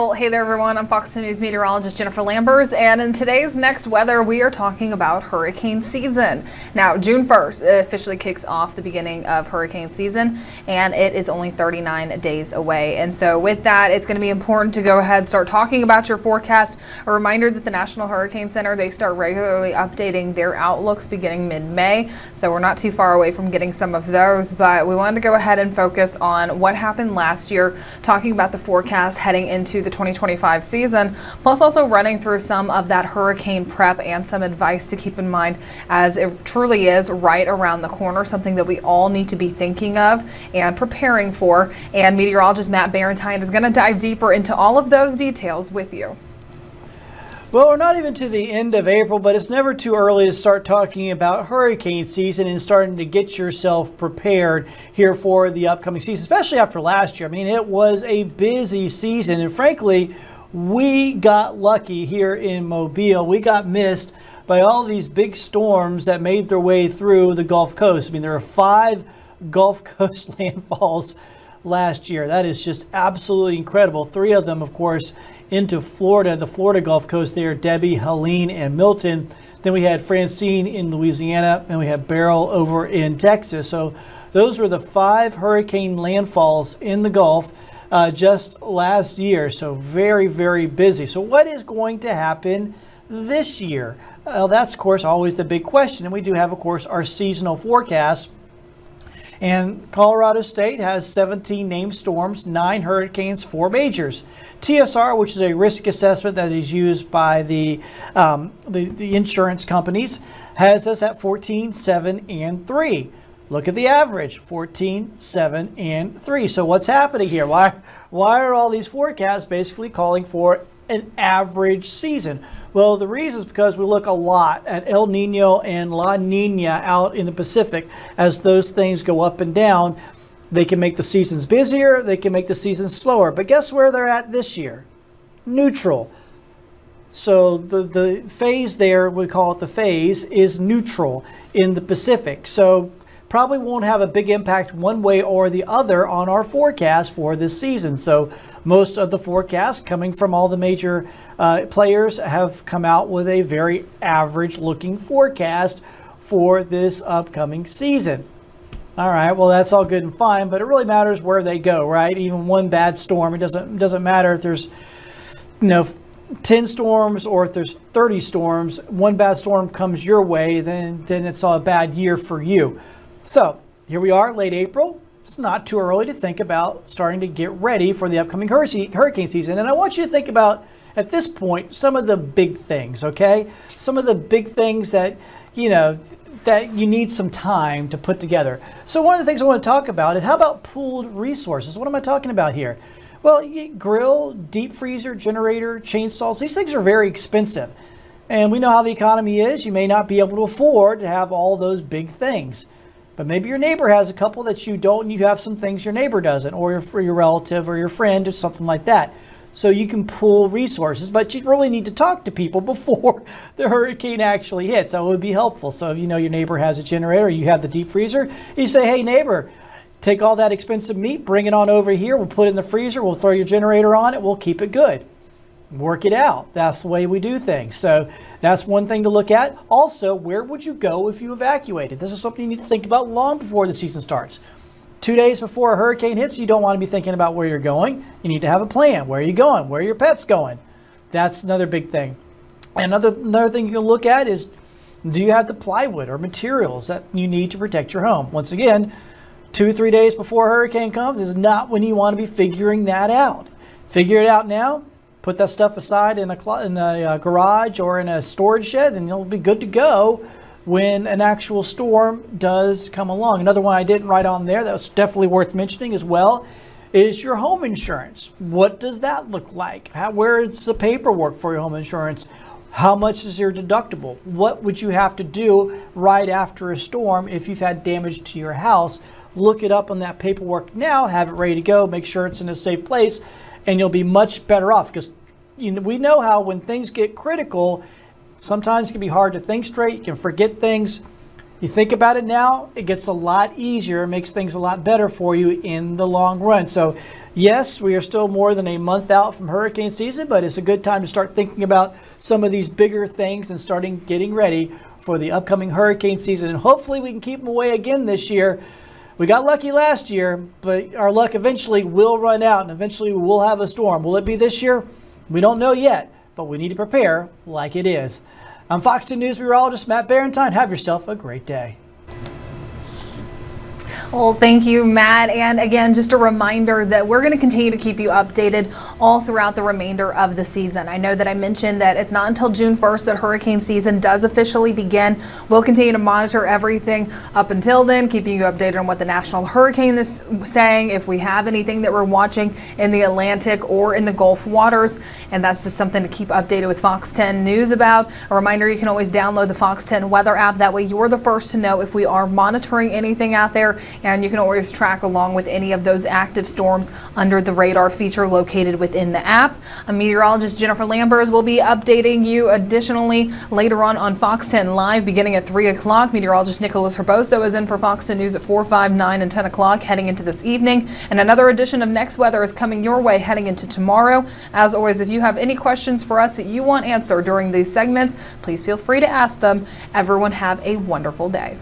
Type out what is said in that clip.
Well, hey there everyone, I'm Fox 2 News meteorologist Jennifer Lambers, and in today's Next Weather we are talking about hurricane season. Now, June 1st officially kicks off the beginning of hurricane season, and it is only 39 days away. And so with that, it's going to be important to go ahead and start talking about your forecast. A reminder that the National Hurricane Center, they start regularly updating their outlooks beginning mid-May, so we're not too far away from getting some of those, but we wanted to go ahead and focus on what happened last year, talking about the forecast heading into the 2025 season, plus also running through some of that hurricane prep and some advice to keep in mind, as it truly is right around the corner, something that we all need to be thinking of and preparing for. And meteorologist Matt Barentine is going to dive deeper into all of those details with you. Well, we're not even to the end of April, but it's never too early to start talking about hurricane season and starting to get yourself prepared here for the upcoming season, especially after last year. I mean, it was a busy season, and frankly, we got lucky here in Mobile. We got missed by all these big storms that made their way through the Gulf Coast. I mean, there are 5 Gulf Coast landfalls last year. That is just absolutely incredible. 3 of them, of course, into Florida, the Florida Gulf Coast there, Debbie, Helene, and Milton. Then we had Francine in Louisiana, and we had Beryl over in Texas. So those were the 5 hurricane landfalls in the Gulf just last year. So very, very busy. So what is going to happen this year? That's, of course, always the big question. And we do have, of course, our seasonal forecast. And Colorado State has 17 named storms, 9 hurricanes, 4 majors. TSR, which is a risk assessment that is used by the insurance companies, has us at 14, 7, and 3. Look at the average, 14, 7, and 3. So what's happening here? Why are all these forecasts basically calling for an average season? Well, the reason is because we look a lot at El Nino and La Nina out in the Pacific. As those things go up and down, they can make the seasons busier, they can make the seasons slower. But guess where they're at this year? Neutral. So the phase there, we call it the phase, is neutral in the Pacific. So probably won't have a big impact one way or the other on our forecast for this season. So most of the forecasts coming from all the major players have come out with a very average looking forecast for this upcoming season. All right, well, that's all good and fine, but it really matters where they go, right? Even one bad storm, it doesn't matter if there's 10 storms or if there's 30 storms. One bad storm comes your way, then it's all a bad year for you. So here we are, late April. It's not too early to think about starting to get ready for the upcoming hurricane season. And I want you to think about, at this point, some of the big things, okay? Some of the big things that, that you need some time to put together. So one of the things I want to talk about is, how about pooled resources? What am I talking about here? Well, grill, deep freezer, generator, chainsaws, these things are very expensive. And we know how the economy is. You may not be able to afford to have all those big things. But maybe your neighbor has a couple that you don't, and you have some things your neighbor doesn't, or for your relative or your friend or something like that. So you can pool resources, but you really need to talk to people before the hurricane actually hits. That would be helpful. So if you know your neighbor has a generator, you have the deep freezer, you say, hey neighbor, take all that expensive meat, bring it on over here, we'll put it in the freezer, we'll throw your generator on it, we'll keep it good. Work it out. That's the way we do things. So that's one thing to look at. Also, where would you go if you evacuated? This is something you need to think about long before the season starts. 2 days before a hurricane hits, you don't want to be thinking about where you're going. You need to have a plan. Where are you going? Where are your pets going? That's another big thing. And another thing you can look at is, do you have the plywood or materials that you need to protect your home? Once again, 2 or 3 days before a hurricane comes is not when you want to be figuring that out. Figure it out now. Put that stuff aside in the garage or in a storage shed, and you'll be good to go when an actual storm does come along. Another one I didn't write on there that was definitely worth mentioning as well is your home insurance. What does that look like? Where is the paperwork for your home insurance? How much is your deductible? What would you have to do right after a storm if you've had damage to your house? Look it up on that paperwork now, have it ready to go, make sure it's in a safe place, and you'll be much better off, because we know how when things get critical, sometimes it can be hard to think straight. You can forget things. You think about it now, it gets a lot easier, it makes things a lot better for you in the long run. So Yes, we are still more than a month out from hurricane season, but it's a good time to start thinking about some of these bigger things and starting getting ready for the upcoming hurricane season. And hopefully we can keep them away again this year. We got lucky last year, but our luck eventually will run out and eventually we will have a storm. Will it be this year? We don't know yet, but we need to prepare like it is. I'm Fox 10 News meteorologist Matt Barentine. Have yourself a great day. Well, thank you, Matt. And again, just a reminder that we're going to continue to keep you updated all throughout the remainder of the season. I know that I mentioned that it's not until June 1st that hurricane season does officially begin. We'll continue to monitor everything up until then, keeping you updated on what the National Hurricane is saying, if we have anything that we're watching in the Atlantic or in the Gulf waters. And that's just something to keep updated with Fox 10 News about. A reminder, you can always download the Fox 10 weather app. That way you're the first to know if we are monitoring anything out there. And you can always track along with any of those active storms under the radar feature located within the app. Meteorologist Jennifer Lambers will be updating you additionally later on Fox 10 Live beginning at 3 o'clock. Meteorologist Nicholas Herboso is in for Fox 10 News at 4, 5, 9, and 10 o'clock heading into this evening. And another edition of Next Weather is coming your way heading into tomorrow. As always, if you have any questions for us that you want answered during these segments, please feel free to ask them. Everyone have a wonderful day.